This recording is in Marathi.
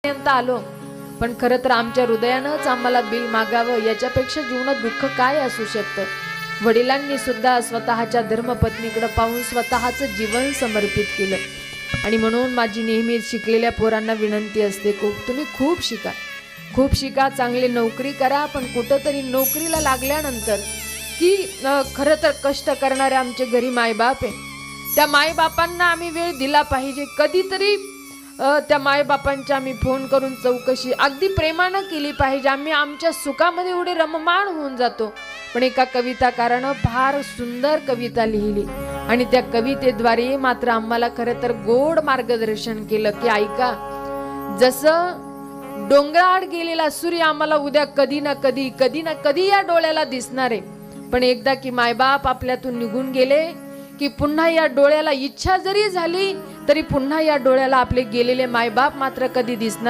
पर्यंत आलो, पण खरं तर आमच्या हृदयानंच आम्हाला बिल मागावं याच्यापेक्षा जीवनात दुःख काय असू शकतं. वडिलांनी सुद्धा स्वतःच्या धर्मपत्नीकडे पाहून स्वतःचं जीवन समर्पित केलं. आणि म्हणून माझी नेहमी शिकलेल्या पोरांना विनंती असते, तुम्ही खूप शिका, खूप शिका, चांगली नोकरी करा, पण कुठंतरी नोकरीला लागल्यानंतर की खरं तर कष्ट करणारे आमचे घरी मायबाप आहे, त्या मायबापांना आम्ही वेळ दिला पाहिजे. कधीतरी त्या मायबापांच्या आम्ही फोन करून चौकशी अगदी प्रेमानं केली पाहिजे. आम्ही आमच्या सुखामध्ये एवढे रममाण होऊन जातो. पण एका कविताकारानं फार सुंदर कविता लिहिली आणि त्या कवितेद्वारे मात्र आम्हाला खरं तर गोड मार्गदर्शन केलं की ऐका, जसं डोंगराआड गेलेला सूर्य आम्हाला उद्या कधी ना कधी या डोळ्याला दिसणार आहे, पण एकदा की मायबाप आपल्यातून निघून गेले की पुन्हा या डोळ्याला इच्छा जरी झाली तरी पुन्हा या डोळ्याला आपले गेलेले मायबाप मात्र कधी दिसणार